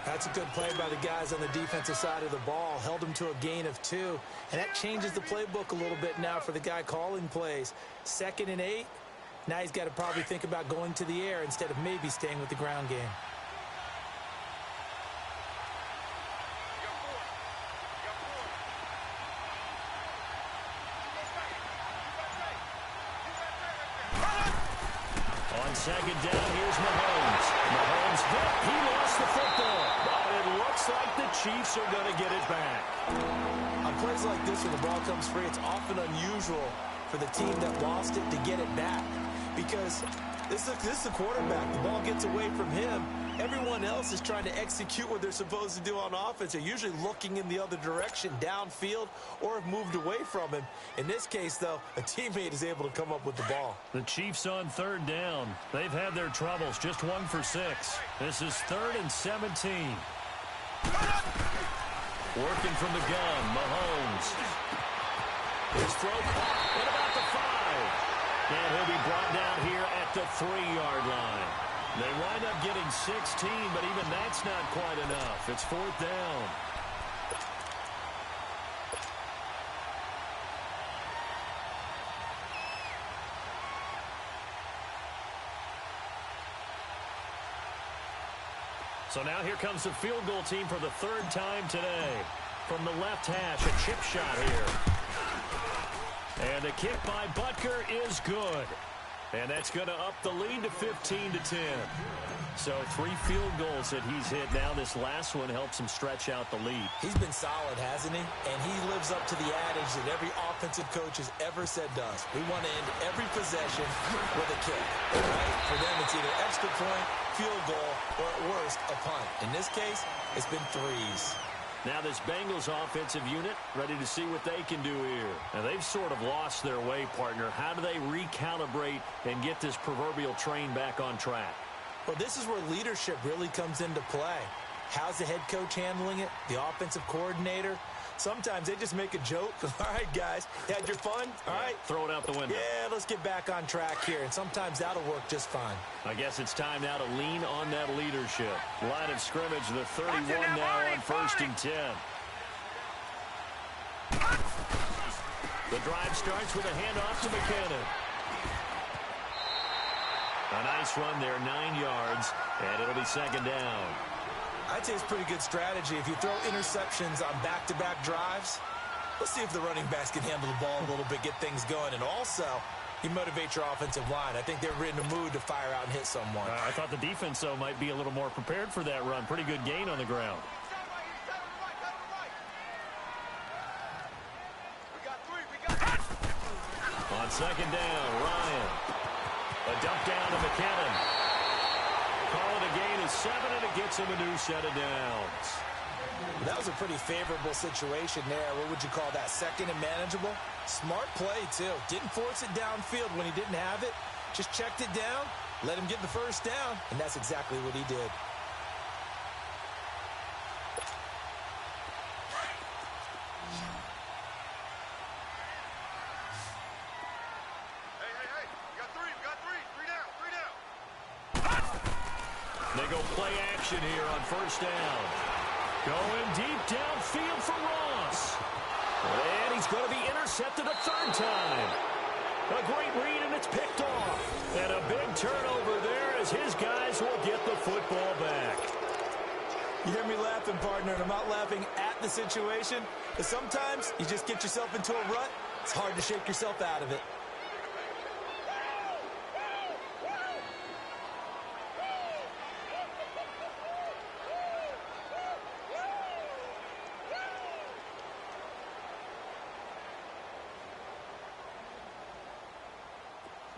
That's a good play by the guys on the defensive side of the ball. Held them to a gain of 2. And that changes the playbook a little bit now for the guy calling plays. 2nd and 8. Now he's got to probably think about going to the air instead of maybe staying with the ground game. On 2nd down, here's Mahomes. Mahomes hit. He lost the football. But it looks like the Chiefs are going to get it back. On plays like this, when the ball comes free, it's often unusual for the team that lost it to get it back. Because this is the quarterback. The ball gets away from him. Everyone else is trying to execute what they're supposed to do on offense. They're usually looking in the other direction, downfield, or have moved away from him. In this case, though, a teammate is able to come up with the ball. The Chiefs on 3rd down. They've had their troubles, just 1 for 6. This is 3rd and 17. Working from the gun, Mahomes. His throw caught at about the 5. And he'll be brought down here at the 3-yard line. They wind up getting 16, but even that's not quite enough. It's 4th down. So now here comes the field goal team for the 3rd time today. From the left hash, a chip shot here. And the kick by Butker is good. And that's going to up the lead to 15-10. So 3 field goals that he's hit now. This last one helps him stretch out the lead. He's been solid, hasn't he? And he lives up to the adage that every offensive coach has ever said to us. We want to end every possession with a kick, right? For them, it's either extra point, field goal, or at worst, a punt. In this case, it's been 3s. Now this Bengals offensive unit ready to see what they can do here. Now they've sort of lost their way, partner. How do they recalibrate and get this proverbial train back on track? Well, this is where leadership really comes into play. How's the head coach handling it? The offensive coordinator? Sometimes they just make a joke. All right, guys, had your fun? All right. Throw it out the window. Yeah, let's get back on track here. And sometimes that'll work just fine. I guess it's time now to lean on that leadership. Line of scrimmage, the 31 now on 1st and 10. The drive starts with a handoff to McKinnon. A nice run there, 9 yards, and it'll be 2nd down. I'd say it's pretty good strategy. If you throw interceptions on back-to-back drives, let's see if the running backs can handle the ball a little bit, get things going. And also, you motivate your offensive line. I think they're in the mood to fire out and hit someone. I thought the defense, though, might be a little more prepared for that run. Pretty good gain on the ground. On 2nd down, Ryan. A dump down to McKinnon. Call it a gain of 7, and it gets him a new set of downs. That was a pretty favorable situation there. What would you call that? 2nd and manageable? Smart play, too. Didn't force it downfield when he didn't have it. Just checked it down Let him get the first down, and that's exactly what he did. Hey, we got three down. They go play action here on first down. Going deep downfield for Ross. And he's going to be intercepted a third time. A great read, and it's picked off. And a big turnover there as his guys will get the football back. You hear me laughing, partner, and I'm not laughing at the situation, but sometimes you just get yourself into a rut. It's hard to shake yourself out of it.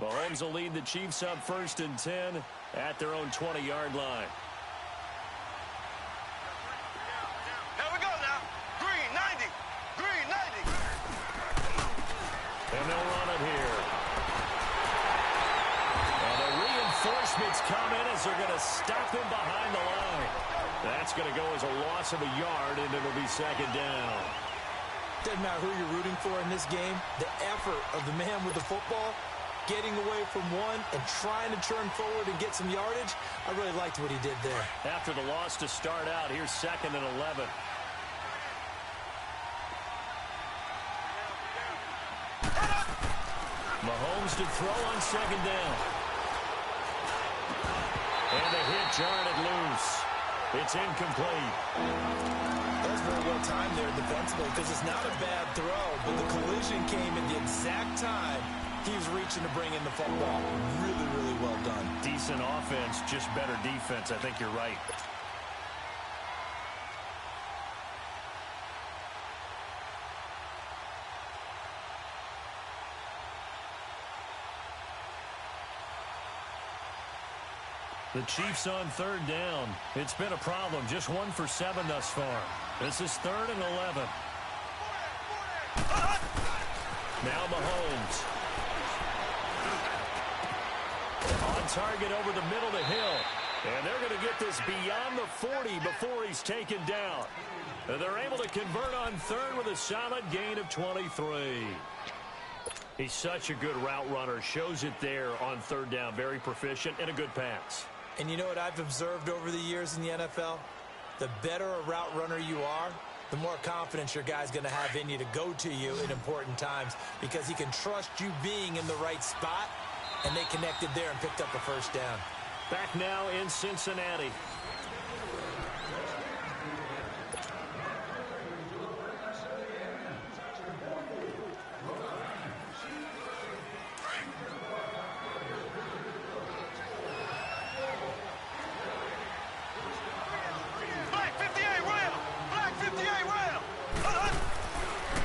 Mahomes will lead the Chiefs up 1st and 10 at their own 20-yard line. Here we go now. Green 90. And they'll run it here. And the reinforcements come in as they're going to stop him behind the line. That's going to go as a loss of a yard, and it'll be 2nd down. Doesn't matter who you're rooting for in this game. The effort of the man with the football, getting away from one and trying to turn forward and get some yardage, I really liked what he did there. After the loss to start out, here's 2nd and 11. Mahomes to throw on 2nd down. And the hit jarred it loose. It's incomplete. That was very well timed there defensively because it's not a bad throw, but the collision came at the exact time he was reaching to bring in the football. Really, really well done. Decent offense, just better defense. I think you're right. The Chiefs on 3rd down. It's been a problem. Just 1 for 7 thus far. This is 3rd and 11. Now Mahomes. On target over the middle to Hill. And they're going to get this beyond the 40 before he's taken down. And they're able to convert on 3rd with a solid gain of 23. He's such a good route runner. Shows it there on 3rd down. Very proficient and a good pass. And you know what I've observed over the years in the NFL? The better a route runner you are, the more confidence your guy's going to have in you to go to you in important times because he can trust you being in the right spot, and they connected there and picked up a first down. Back now in Cincinnati.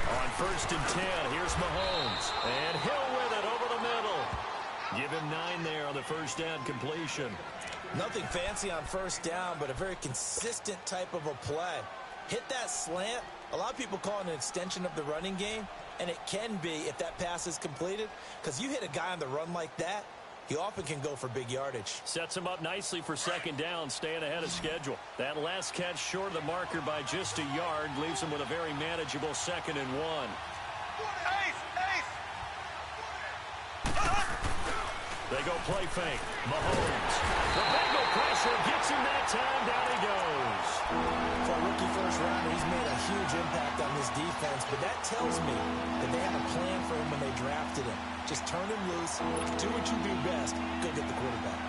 On 1st and 10, here's Mahomes. And Hill with it over the middle. Give him 9 there on the first down completion. Nothing fancy on 1st down, but a very consistent type of a play. Hit that slant. A lot of people call it an extension of the running game, and it can be if that pass is completed, because you hit a guy on the run like that, he often can go for big yardage. Sets him up nicely for 2nd down, staying ahead of schedule. That last catch short of the marker by just a yard leaves him with a very manageable 2nd and 1. They go play fake. Mahomes. The Bengal pressure gets him that time. Down he goes. For a rookie first rounder, he's made a huge impact on this defense, but that tells me that they had a plan for him when they drafted him. Just turn him loose, do what you do best, go get the quarterback.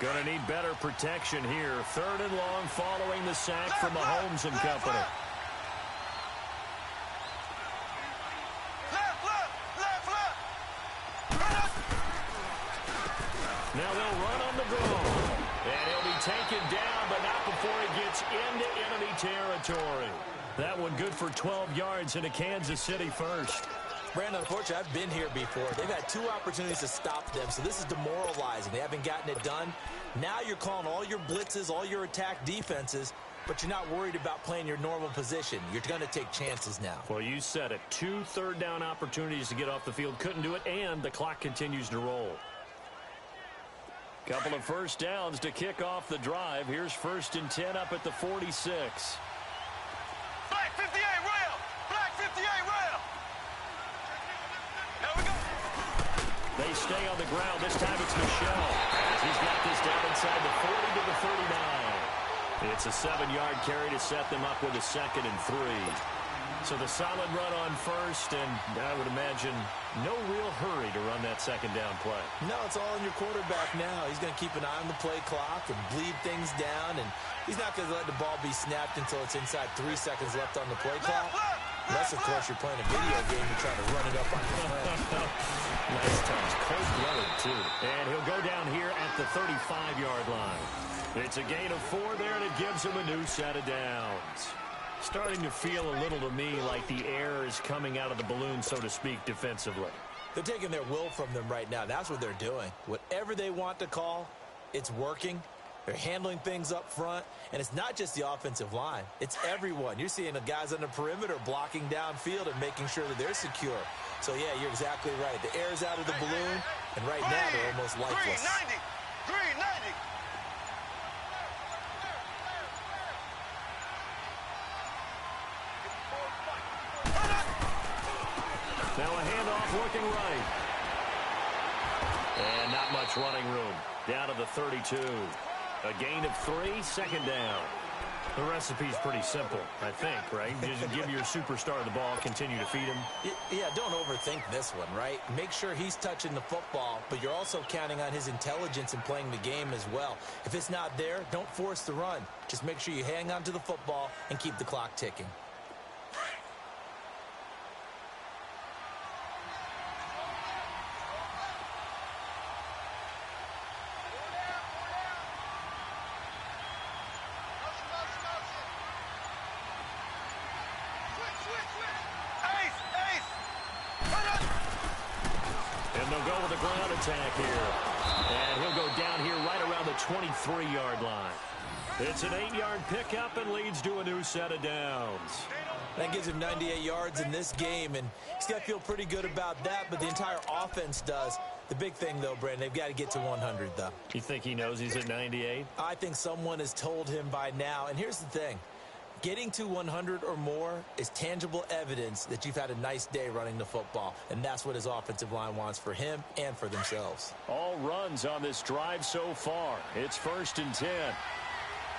Gonna need better protection here. 3rd and long following the sack from Mahomes and company. Now they'll run on the draw. And he'll be taken down, but not before he gets into enemy territory. That one good for 12 yards into Kansas City first. Brandon, unfortunately, I've been here before. They've had 2 opportunities to stop them, so this is demoralizing. They haven't gotten it done. Now you're calling all your blitzes, all your attack defenses, but you're not worried about playing your normal position. You're going to take chances now. Well, you said it. 2 third-down opportunities to get off the field. Couldn't do it, and the clock continues to roll. Couple of first downs to kick off the drive. Here's 1st and 10 up at the 46. Black 58 rail! Black 58 rail! There we go! They stay on the ground. This time it's Michelle. As he's got this down inside the 40 to the 39. It's a 7-yard carry to set them up with a 2nd and 3. So the solid run on first, and I would imagine no real hurry to run that 2nd down play. No, it's all on your quarterback now. He's going to keep an eye on the play clock and bleed things down, and he's not going to let the ball be snapped until it's inside 3 seconds left on the play clock. Unless, of course, you're playing a video game and trying to run it up on your friend. Nice touch. Cold-blooded, too. And he'll go down here at the 35-yard line. It's a gain of 4 there, and it gives him a new set of downs. Starting to feel a little to me like the air is coming out of the balloon, so to speak, defensively. They're taking their will from them right now. That's what they're doing. Whatever they want to call, it's working. They're handling things up front, and it's not just the offensive line. It's everyone. You're seeing the guys on the perimeter blocking downfield and making sure that they're secure. So, yeah, you're exactly right. The air's out of the balloon, and right now they're almost lifeless. Green 90! Green 90! Now a handoff looking right. And not much running room. Down to the 32. A gain of 3, 2nd down. The recipe's pretty simple, I think, right? Just give your superstar the ball, continue to feed him. Yeah, don't overthink this one, right? Make sure he's touching the football, but you're also counting on his intelligence in playing the game as well. If it's not there, don't force the run. Just make sure you hang on to the football and keep the clock ticking. Attack here. And he'll go down here right around the 23-yard line. It's an 8-yard pickup and leads to a new set of downs. That gives him 98 yards in this game, and he's got to feel pretty good about that, but the entire offense does. The big thing, though, Brandon, they've got to get to 100, though. You think he knows he's at 98? I think someone has told him by now, and here's the thing. Getting to 100 or more is tangible evidence that you've had a nice day running the football, and that's what his offensive line wants for him and for themselves. All runs on this drive so far. It's 1st and 10.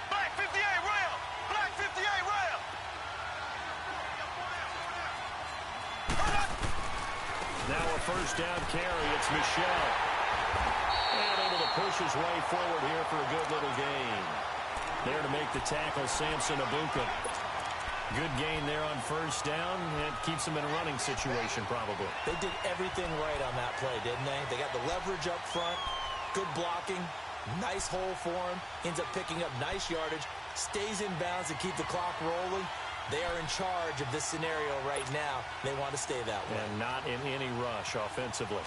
Black 58 rail! Black 58 rail! Now a 1st down carry. It's Michelle. And able to push his way forward here for a good little gain. There to make the tackle, Samson Abuka. Good gain there on 1st down. It keeps him in a running situation, probably. They did everything right on that play, didn't they? They got the leverage up front, good blocking, nice hole for him, ends up picking up nice yardage, stays in bounds to keep the clock rolling. They are in charge of this scenario right now. They want to stay that way. And not in any rush offensively.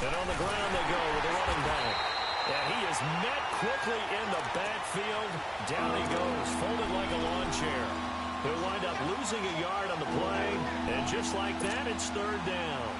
And on the ground they go with the running back. And he is met quickly in the backfield. Down he goes, folded like a lawn chair. He'll wind up losing a yard on the play. And just like that, it's 3rd down.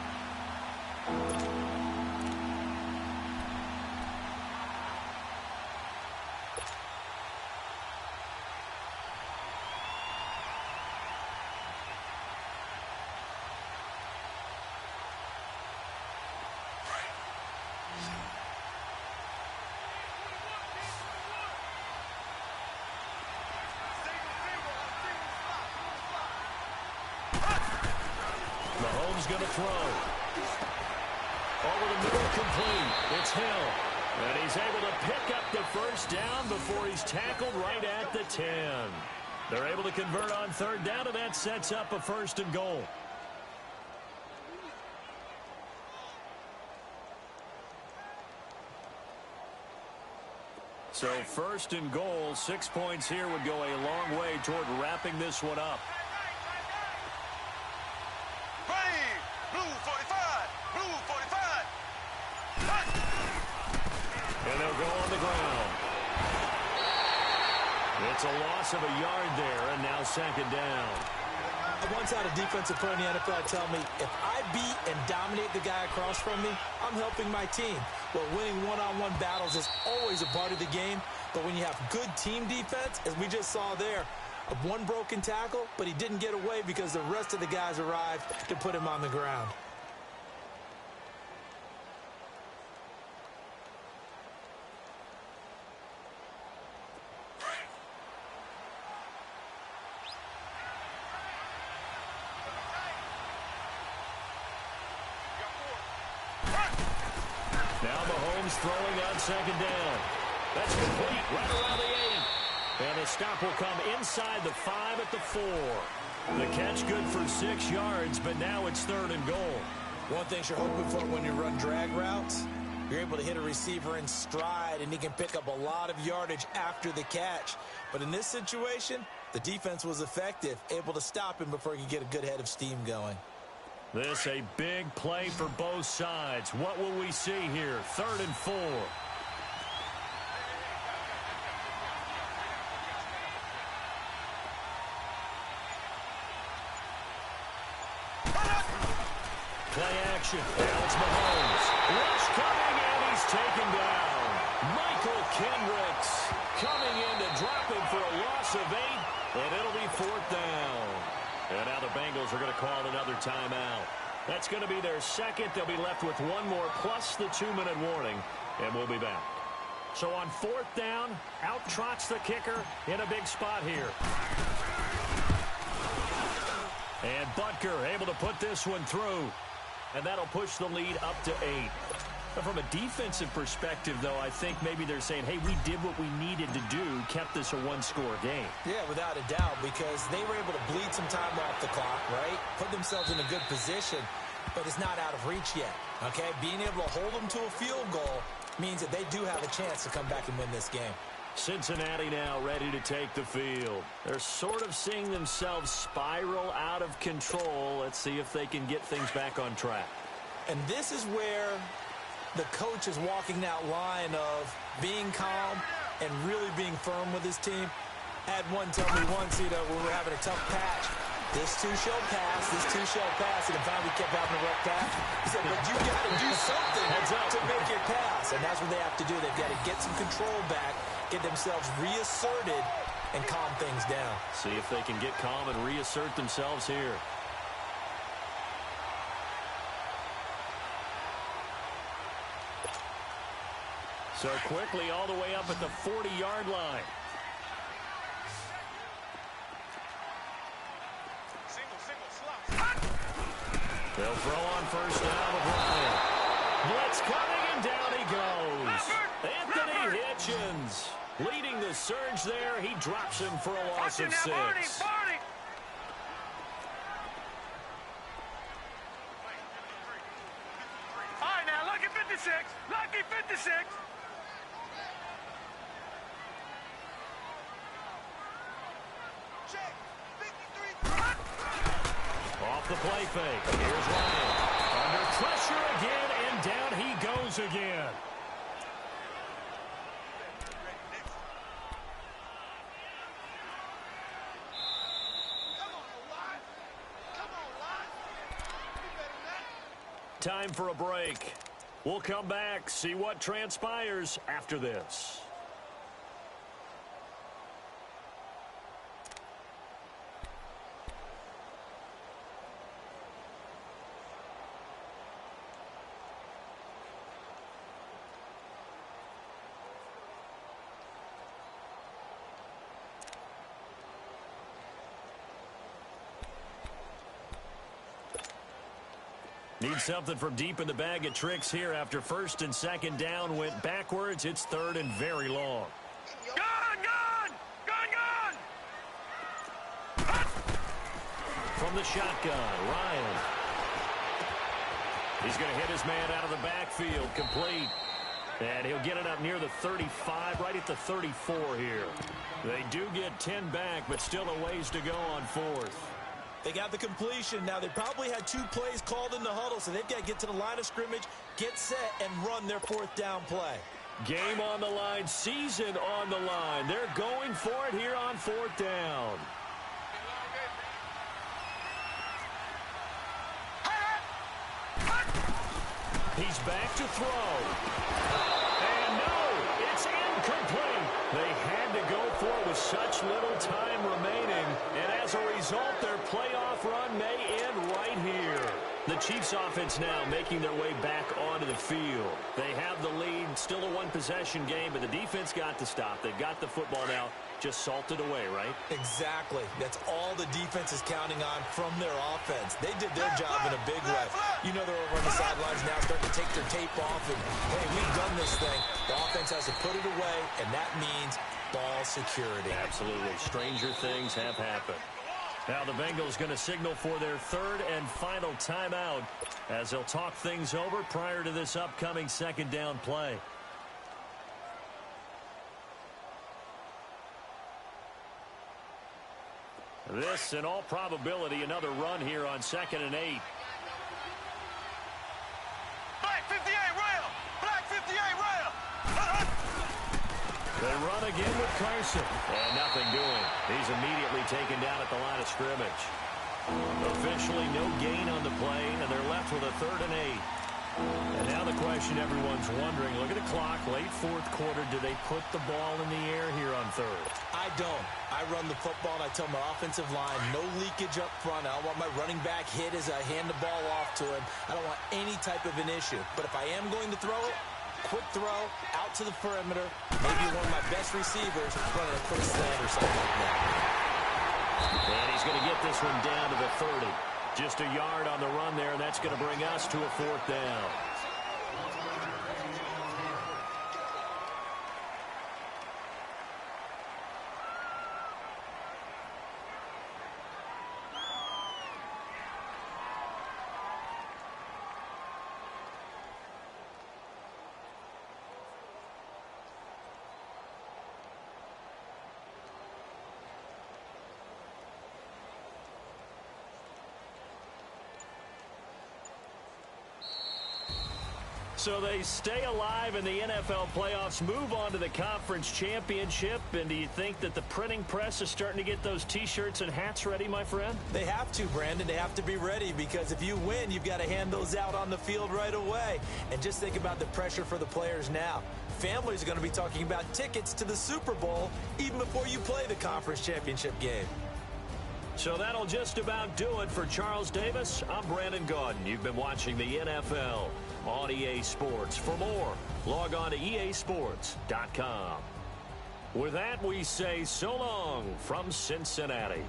Mahomes going to throw. Over the middle, complete. It's Hill. And he's able to pick up the 1st down before he's tackled right at the 10. They're able to convert on 3rd down, and that sets up a 1st and goal. So first and goal, 6 points here would go a long way toward wrapping this one up. Green, blue 45, blue 45. And they'll go on the ground. It's a loss of a yard there, and now second down. I once had a defensive player in the NFL tell me, if I beat and dominate the guy across from me, I'm helping my team. Well, winning one-on-one battles is always a part of the game, but when you have good team defense, as we just saw there, one broken tackle, but he didn't get away because the rest of the guys arrived to put him on the ground. Now Mahomes throwing on second down. That's complete right around the 8. And the stop will come inside the 5 at the 4. The catch good for 6 yards, but now it's third and goal. One thing you're hoping for when you run drag routes, you're able to hit a receiver in stride, and he can pick up a lot of yardage after the catch. But in this situation, the defense was effective, able to stop him before he could get a good head of steam going. This a big play for both sides. What will we see here? Third and 4. Play action. Now it's Mahomes. Rush coming, and he's taken down. Michael Kendricks coming in to drop him for a loss of 8, and it'll be fourth down. And now the Bengals are going to call another timeout. That's going to be their second. They'll be left with one more plus the 2-minute warning, and we'll be back. So on fourth down, out trots the kicker in a big spot here. And Butker able to put this one through. And that'll push the lead up to 8. But from a defensive perspective, though, I think maybe they're saying, hey, we did what we needed to do, kept this a one-score game. Yeah, without a doubt, because they were able to bleed some time off the clock, right? Put themselves in a good position, but it's not out of reach yet, okay? Being able to hold them to a field goal means that they do have a chance to come back and win this game. Cincinnati now ready to take the field. They're sort of seeing themselves spiral out of control. Let's see if they can get things back on track. And this is where the coach is walking that line of being calm and really being firm with his team. I had one tell me once, when we were having a tough patch, this too shall pass, this too shall pass, and finally kept having a rough patch. He said, but you got to do something to make it pass, and that's what they have to do. They've got to get some control back, get themselves reasserted, and calm things down. See if they can get calm and reassert themselves here. So quickly all the way up at the 40-yard line. They'll throw on first down with Ryan. Blitz coming, and down he goes. Anthony Hitchens leading the surge there. He drops him for a loss of 6. All right, now, lucky 56. Lucky 56. Check. 53. Off the play fake. Here's Ryan. Under pressure again, and down he goes again. Time for a break. We'll come back, see what transpires after this. Need something from deep in the bag of tricks here after first and second down went backwards. It's third and very long. Gun, gun! Gun, gun! From the shotgun, Ryan. He's going to hit his man out of the backfield. Complete. And he'll get it up near the 35, right at the 34 here. They do get 10 back, but still a ways to go on fourth. They got the completion. Now, they probably had 2 plays called in the huddle, so they've got to get to the line of scrimmage, get set, and run their 4th down play. Game on the line, season on the line. They're going for it here on 4th down. He's back to throw. And no, it's incomplete. They had to go for it with such little time remaining. And as a result, their playoff run may end right here. The Chiefs offense now making their way back onto the field. They have the lead, still a one-possession game, but the defense got to stop. They've got the football now, just salted away, right? Exactly. That's all the defense is counting on from their offense. They did their job in a big way. You know they're over on the sidelines now starting to take their tape off and, hey, we've done this thing. The offense has to put it away, and that means ball security. Absolutely. Stranger things have happened. Now the Bengals going to signal for their 3rd and final timeout as they'll talk things over prior to this upcoming 2nd down play. This, in all probability, another run here on 2nd and 8. Black 58 rail! Black 58 rail! They run again with Carson. And nothing doing. He's immediately taken down at the line of scrimmage. Officially no gain on the play, and they're left with a 3rd and 8. And now the question everyone's wondering, look at the clock, late 4th quarter, do they put the ball in the air here on 3rd? I don't. I run the football, and I tell my offensive line, no leakage up front. I don't want my running back hit as I hand the ball off to him. I don't want any type of an issue. But if I am going to throw it, quick throw, out to the perimeter, maybe one of my best receivers running a quick slant or something like that. And he's going to get this one down to the 30. Just a yard on the run there, and that's going to bring us to a 4th down. So they stay alive in the NFL playoffs, move on to the conference championship. And do you think that the printing press is starting to get those T-shirts and hats ready, my friend? They have to, Brandon. They have to be ready because if you win, you've got to hand those out on the field right away. And just think about the pressure for the players now. Families are going to be talking about tickets to the Super Bowl even before you play the conference championship game. So that'll just about do it for Charles Davis. I'm Brandon Gaudin. You've been watching the NFL on EA Sports. For more, log on to easports.com. With that, we say so long from Cincinnati.